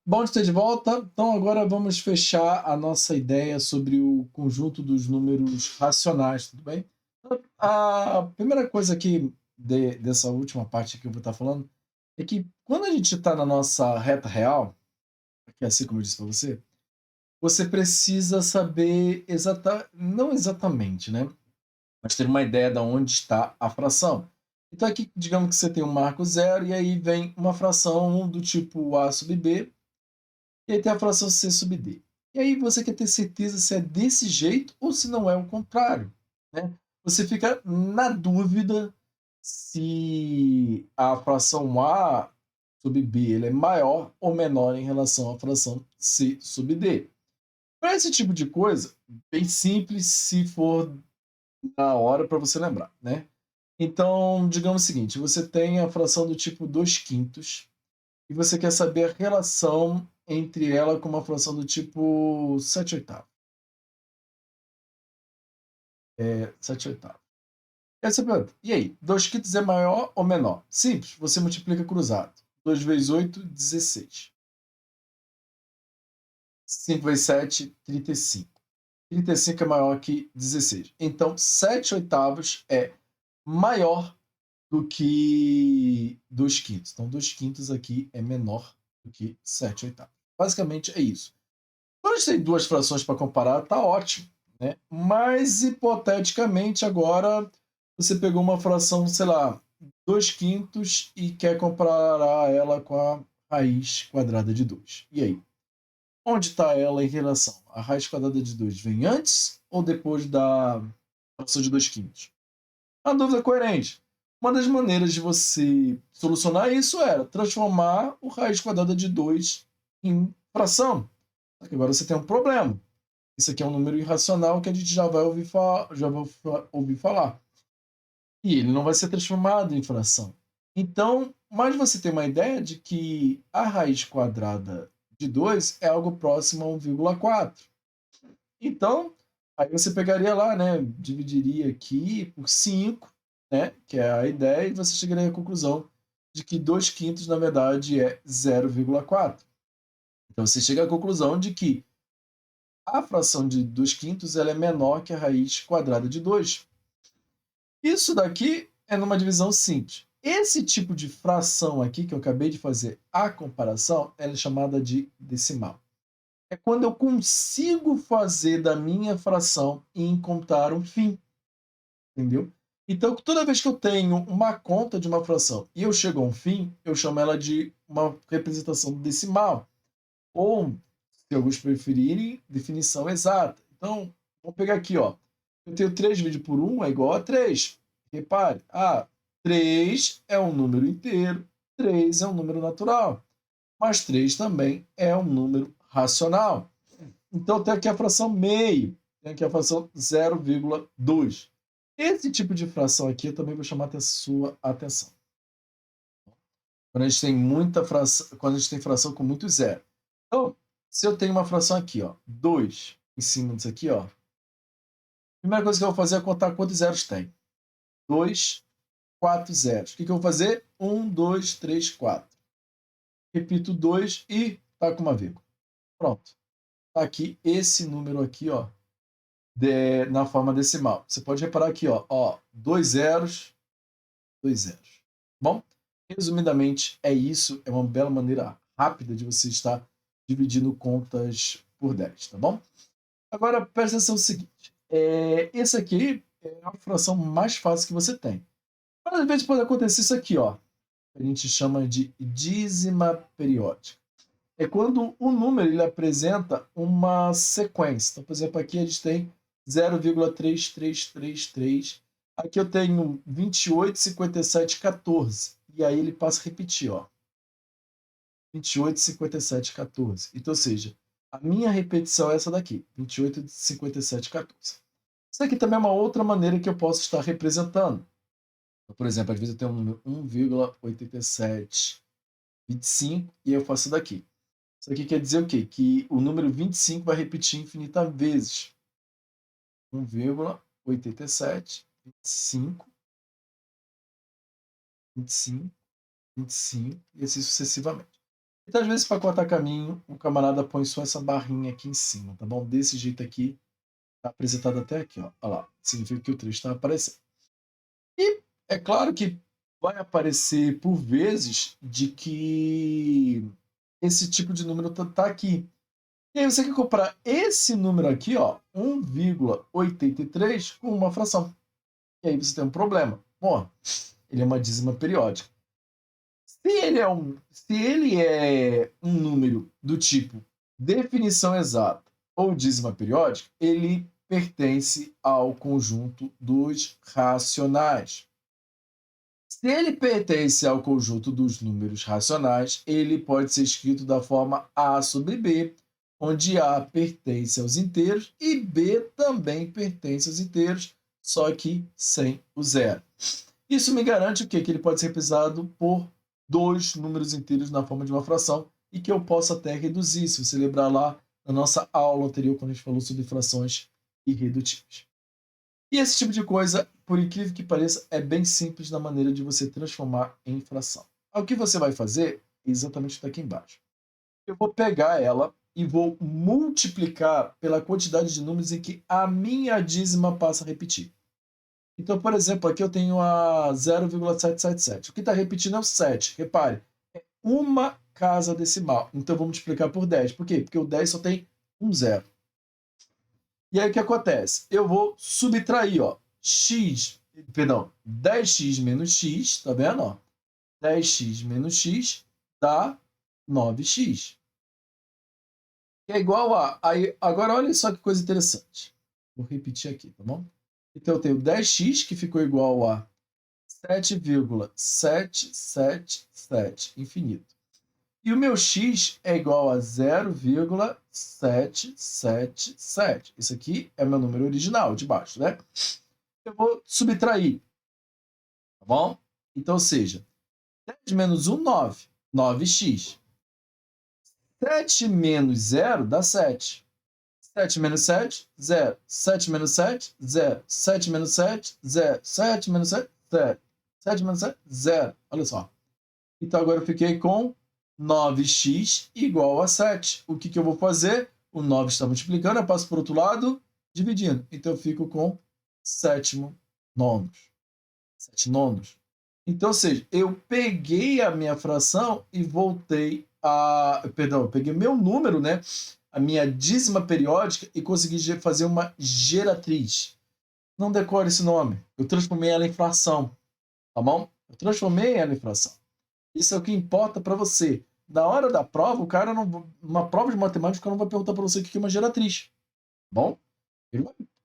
Bom de ter de volta. Então agora vamos fechar a nossa ideia sobre o conjunto dos números racionais, tudo bem? Então, a primeira coisa aqui dessa última parte que eu vou estar falando é que quando a gente está na nossa reta real, que é assim como eu disse para você, você precisa saber não exatamente, né? Mas ter uma ideia de onde está a fração. Então aqui, digamos que você tem um marco zero e aí vem uma fração do tipo a sub b. E aí tem a fração C sub D. E aí você quer ter certeza se é desse jeito ou se não é o contrário, né? Você fica na dúvida se a fração A sub B ele é maior ou menor em relação à fração C sub D. Para esse tipo de coisa, bem simples se for na hora para você lembrar, né? Então, digamos o seguinte, você tem a fração do tipo 2 quintos, e você quer saber a relação entre ela com uma fração do tipo 7 oitavos. 7 oitavos. Aí você pergunta, e aí, 2 quintos é maior ou menor? Simples, você multiplica cruzado. 2 vezes 8, 16. 5 vezes 7, 35. 35 é maior que 16. Então, 7 oitavos é maior do que 2 quintos. Então, 2 quintos aqui é menor do que 7 oitavos. Basicamente é isso. Quando a gente tem duas frações para comparar, tá ótimo, né? Mas, hipoteticamente, agora você pegou uma fração, sei lá, 2 quintos e quer comparar ela com a raiz quadrada de 2. E aí? Onde está ela em relação? A raiz quadrada de 2 vem antes ou depois da fração de 2 quintos? A dúvida é coerente. Uma das maneiras de você solucionar isso era transformar o raiz quadrada de 2 em fração. Só que agora você tem um problema. Isso aqui é um número irracional que a gente já vai ouvir falar. E ele não vai ser transformado em fração. Então, mas você tem uma ideia de que a raiz quadrada de 2 é algo próximo a 1,4. Então, aí você pegaria lá, né, dividiria aqui por 5, né, que é a ideia, e você chegaria à conclusão de que 2 quintos, na verdade, é 0,4. Então, você chega à conclusão de que a fração de 2 quintos ela é menor que a raiz quadrada de 2. Isso daqui é numa divisão simples. Esse tipo de fração aqui, que eu acabei de fazer a comparação, ela é chamada de decimal. É quando eu consigo fazer da minha fração e encontrar um fim, entendeu? Então, toda vez que eu tenho uma conta de uma fração e eu chego a um fim, eu chamo ela de uma representação decimal. Ou, se alguns preferirem, definição exata. Então, vamos pegar aqui, ó. Eu tenho 3 dividido por 1 é igual a 3. Repare, 3 é um número inteiro, 3 é um número natural, mas 3 também é um número racional. Então, tem aqui a fração meio, tem aqui a fração 0,2. Esse tipo de fração aqui eu também vou chamar a sua atenção. Quando a gente tem muita fração, quando a gente tem fração com muito zero. Então, se eu tenho uma fração aqui, ó, 2 em cima disso aqui, ó, a primeira coisa que eu vou fazer é contar quantos zeros tem. 2, 4 zeros. O que eu vou fazer? 1, 2, 3, 4. Repito 2 e tá com uma vírgula. Pronto. Tá aqui esse número aqui, ó, na forma decimal. Você pode reparar aqui, ó, 2 zeros, 2 zeros. Bom, resumidamente, é isso. É uma bela maneira rápida de você estar dividindo contas por 10, tá bom? Agora, presta atenção no seguinte. Esse aqui é a fração mais fácil que você tem. Mas, às vezes, pode acontecer isso aqui, ó. A gente chama de dízima periódica. É quando o número ele apresenta uma sequência. Então, por exemplo, aqui a gente tem 0,3333. Aqui eu tenho 28, 57, 14. E aí ele passa a repetir, ó. 28, 57, 14. Então, ou seja, a minha repetição é essa daqui, 28, 57, 14. Isso aqui também é uma outra maneira que eu posso estar representando. Então, por exemplo, às vezes eu tenho um número 1,8725 e eu faço daqui. Isso aqui quer dizer o quê? Que o número 25 vai repetir infinitas vezes. 1,87, 25, 25, 25 e assim sucessivamente. Muitas vezes, para cortar caminho, o camarada põe só essa barrinha aqui em cima, tá bom? Desse jeito aqui, tá apresentado até aqui, ó. Olha lá, significa que o trecho está aparecendo. E é claro que vai aparecer por vezes de que esse tipo de número tá aqui. E aí você quer comprar esse número aqui, ó, 1,83 com uma fração. E aí você tem um problema. Bom, ele é uma dízima periódica. Se ele é um número do tipo definição exata ou dízima periódica, ele pertence ao conjunto dos racionais. Se ele pertence ao conjunto dos números racionais, ele pode ser escrito da forma A sobre B, onde A pertence aos inteiros e B também pertence aos inteiros, só que sem o zero. Isso me garante o quê? Que ele pode ser representado por dois números inteiros na forma de uma fração e que eu posso até reduzir, se você lembrar lá na nossa aula anterior, quando a gente falou sobre frações irredutíveis. E esse tipo de coisa, por incrível que pareça, é bem simples na maneira de você transformar em fração. O que você vai fazer é exatamente o que está aqui embaixo. Eu vou pegar ela e vou multiplicar pela quantidade de números em que a minha dízima passa a repetir. Então, por exemplo, aqui eu tenho a 0,777. O que está repetindo é o 7. Repare, é uma casa decimal. Então, eu vou multiplicar por 10. Por quê? Porque o 10 só tem um zero. E aí, o que acontece? Eu vou subtrair, ó, 10x menos x, tá vendo? Ó? 10x menos x dá 9x. Que é igual a... Aí, agora, olha só que coisa interessante. Vou repetir aqui, tá bom? Então, eu tenho 10x, que ficou igual a 7,777 infinito. E o meu x é igual a 0,777. Isso aqui é meu número original de baixo, né? Eu vou subtrair, tá bom? Então, ou seja, 10 menos 1, 9. 9x. 7 menos 0 dá 7. 7 menos 7, 0. 7 menos 7, 0. 7 menos 7, 0. 7 menos 7, 0. 7 menos 7, 0. Olha só. Então, agora eu fiquei com 9x igual a 7. O que eu vou fazer? O 9 está multiplicando, eu passo para o outro lado, dividindo. Então, eu fico com 7 nonos. 7 nonos. Então, ou seja, eu peguei a minha fração e voltei a... Perdão, eu peguei meu número, né? A minha dízima periódica e consegui fazer uma geratriz. Não decore esse nome. Eu transformei ela em fração, tá bom? Eu transformei ela em fração. Isso é o que importa para você. Na hora da prova, o cara não... Uma prova de matemática, o cara não vai perguntar para você o que é uma geratriz. Tá bom?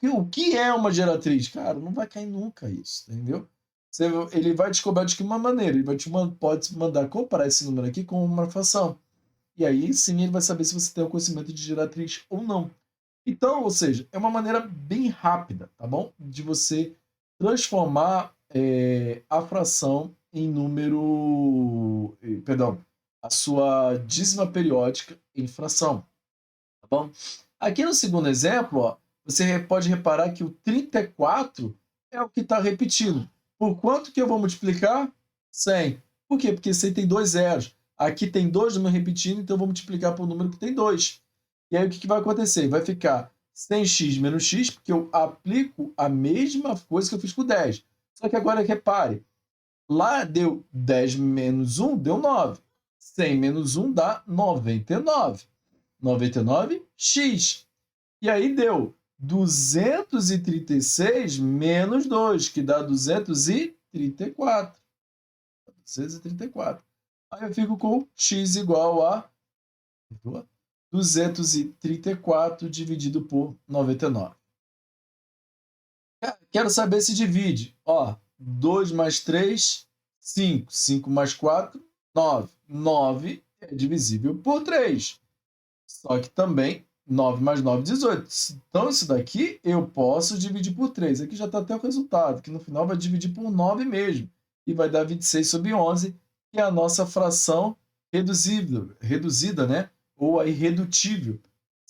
O que é uma geratriz? Cara, não vai cair nunca isso, entendeu? Ele vai descobrir de que uma maneira. Ele pode mandar comparar esse número aqui com uma fração. E aí sim ele vai saber se você tem o conhecimento de geratriz ou não. Então, ou seja, é uma maneira bem rápida, tá bom? De você transformar a fração em número. Perdão, a sua dízima periódica em fração, tá bom? Aqui no segundo exemplo, ó, você pode reparar que o 34 é o que está repetindo. Por quanto que eu vou multiplicar? 100. Por quê? Porque 100 tem dois zeros. Aqui tem dois números repetindo, então eu vou multiplicar por um número que tem 2. E aí o que vai acontecer? Vai ficar 100x menos x, porque eu aplico a mesma coisa que eu fiz com 10. Só que agora repare, lá deu 10 menos 1, deu 9. 100 menos 1 dá 99. 99x. E aí deu 236 menos 2, que dá 234. 234. Aí eu fico com x igual a 234 dividido por 99. Quero saber se divide. Ó, 2 mais 3, 5. 5 mais 4, 9. 9 é divisível por 3. Só que também 9 mais 9, 18. Então, isso daqui eu posso dividir por 3. Aqui já está até o resultado, que no final vai dividir por 9 mesmo. E vai dar 26 sobre 11, que é a nossa fração reduzida, né? Ou a irredutível,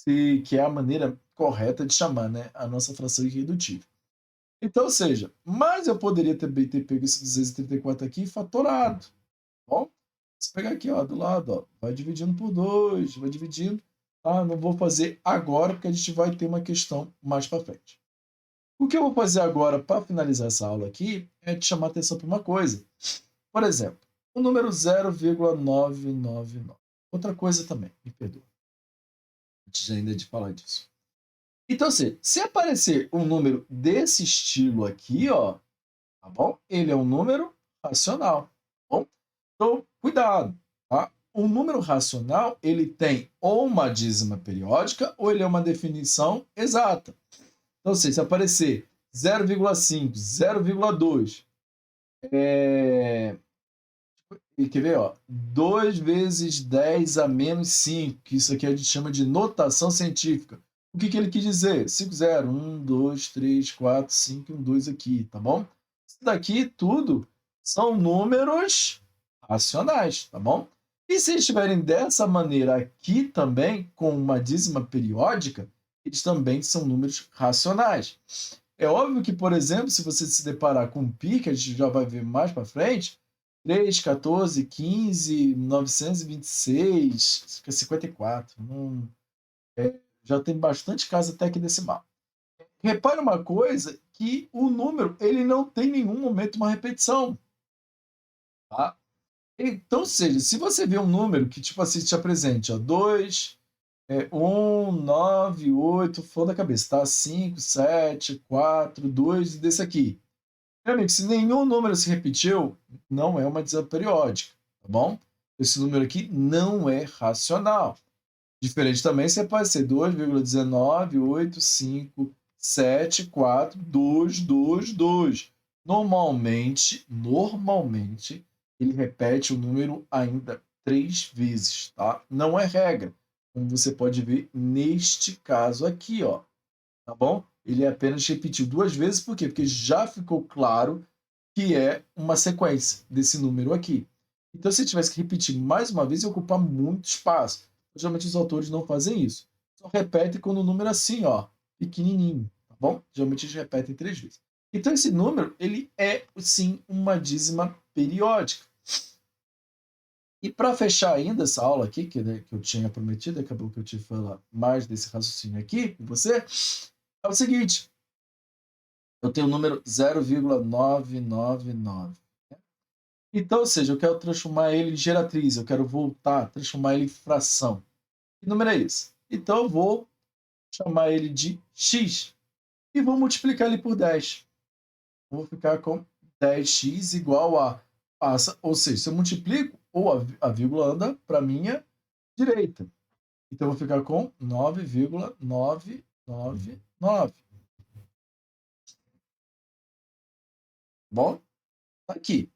que é a maneira correta de chamar, né? A nossa fração irredutível. Então, ou seja, mas eu poderia também ter pego esse 234 aqui e fatorado. Bom, Se pegar aqui, ó, do lado, ó, vai dividindo por 2, vai dividindo. Tá? Não vou fazer agora, porque a gente vai ter uma questão mais para frente. O que eu vou fazer agora para finalizar essa aula aqui é te chamar a atenção para uma coisa. Por exemplo, o número 0,999. Outra coisa também, me perdoa, antes ainda de falar disso. Então, assim, se aparecer um número desse estilo aqui, ó, tá bom? Ele é um número racional, tá bom? Então, cuidado, tá? O número racional, ele tem ou uma dízima periódica ou ele é uma definição exata. Então, assim, se aparecer 0,5, 0,2, e quer ver, ó, 2 vezes 10 a menos 5, que isso aqui a gente chama de notação científica. O que ele quis dizer? 5, 0, 1, 2, 3, 4, 5 e 1, 2 aqui, tá bom? Isso daqui tudo são números racionais, tá bom? E se eles estiverem dessa maneira aqui também, com uma dízima periódica, eles também são números racionais. É óbvio que, por exemplo, se você se deparar com um pi, que a gente já vai ver mais para frente, 3, 14, 15, 926, 54. Não, já tem bastante casa até aqui decimal. Repare uma coisa, que o número ele não tem em nenhum momento uma repetição. Tá? Então, seja, se você vê um número que tipo assim te apresente, ó, 2, 1, 9, 8, falando da cabeça, tá? 5, 7, 4, 2 e desse aqui. Meu amigo, se nenhum número se repetiu, não é uma dízima periódica, tá bom? Esse número aqui não é racional. Diferente também se aparecer 2,19, 8, 5, 7, 4, 2, 2, 2. Normalmente, ele repete o número ainda 3 vezes, tá? Não é regra, como você pode ver neste caso aqui, ó, tá bom? Ele apenas repetiu 2 vezes, por quê? Porque já ficou claro que é uma sequência desse número aqui. Então, se tivesse que repetir mais uma vez, ia ocupar muito espaço. Geralmente os autores não fazem isso. Só repetem quando o número é assim, ó, pequenininho, tá bom? Geralmente eles repetem 3 vezes. Então, esse número, ele é, sim, uma dízima periódica. E para fechar ainda essa aula aqui, que, né, que eu tinha prometido, acabou que eu tive que falar mais desse raciocínio aqui com você, é o seguinte, eu tenho o número 0,999. Então, ou seja, eu quero transformar ele em geratriz, eu quero voltar, transformar ele em fração. Que número é esse? Então, eu vou chamar ele de x e vou multiplicar ele por 10. Vou ficar com 10x igual a... Passa, ou seja, se eu multiplico, ou a vírgula anda para a minha direita. Então, eu vou ficar com 9,999. Bom, tá aqui.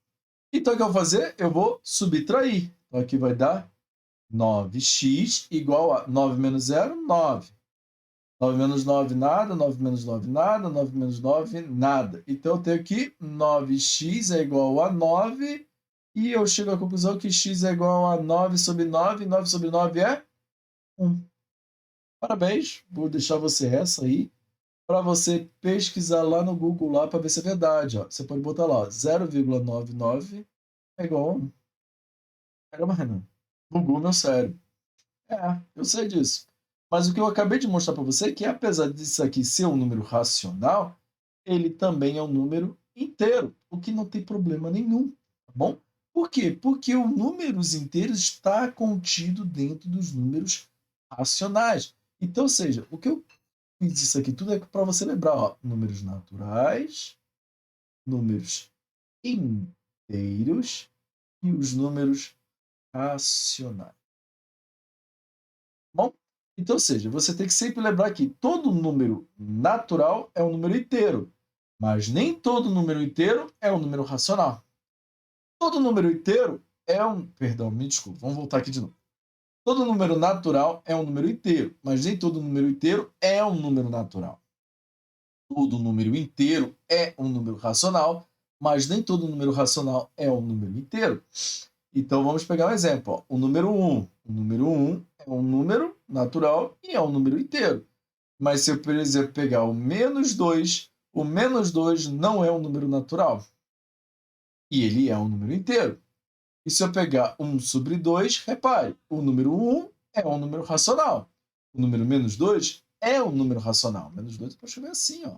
Então, o que eu vou fazer? Eu vou subtrair. Então, aqui vai dar 9x igual a 9 menos 0, 9. 9 menos 9, nada. 9 menos 9, nada. 9 menos 9, nada. Então, eu tenho aqui 9x é igual a 9. E eu chego à conclusão que x é igual a 9 sobre 9. 9 sobre 9 é 1. Parabéns. Vou deixar você essa aí para você pesquisar lá no Google lá para ver se é verdade. Ó. Você pode botar lá 0,99 é igual a 1. Caramba, Renan. Bugou meu cérebro. É, eu sei disso. Mas o que eu acabei de mostrar para você é que, apesar disso aqui ser um número racional, ele também é um número inteiro, o que não tem problema nenhum, tá bom? Por quê? Porque o números inteiros está contido dentro dos números racionais. Então, ou seja, o que eu fiz isso aqui tudo é para você lembrar, ó, números naturais, números inteiros e os números racionais. Bom, então, ou seja, você tem que sempre lembrar que todo número natural é um número inteiro, mas nem todo número inteiro é um número racional. Todo número inteiro é um... Perdão, me desculpa, vamos voltar aqui de novo. Todo número natural é um número inteiro, mas nem todo número inteiro é um número natural. Todo número inteiro é um número racional, mas nem todo número racional é um número inteiro. Então, vamos pegar um exemplo. Ó. O número 1. O número 1 é um número natural e é um número inteiro. Mas se eu, por exemplo, pegar o menos 2 não é um número natural. E ele é um número inteiro. E se eu pegar 1 sobre 2, repare, o número 1 é um número racional. O número menos 2 é um número racional. Menos 2 eu posso escrever assim, ó.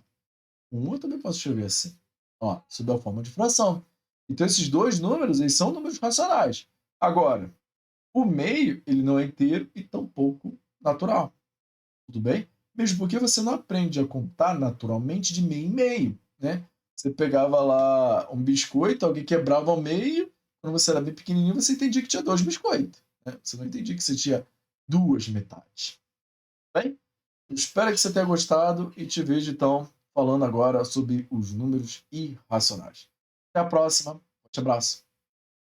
1 eu também posso escrever assim. Ó, sob a forma de fração. Então, esses dois números, eles são números racionais. Agora, o meio, ele não é inteiro e tampouco natural. Tudo bem? Mesmo porque você não aprende a contar naturalmente de meio em meio, né? Você pegava lá um biscoito, alguém quebrava ao meio, quando você era bem pequenininho, você entendia que tinha 2 biscoitos, né? Você não entendia que você tinha 2 metades. Bem, eu espero que você tenha gostado e te vejo então falando agora sobre os números irracionais. Até a próxima. Forte abraço.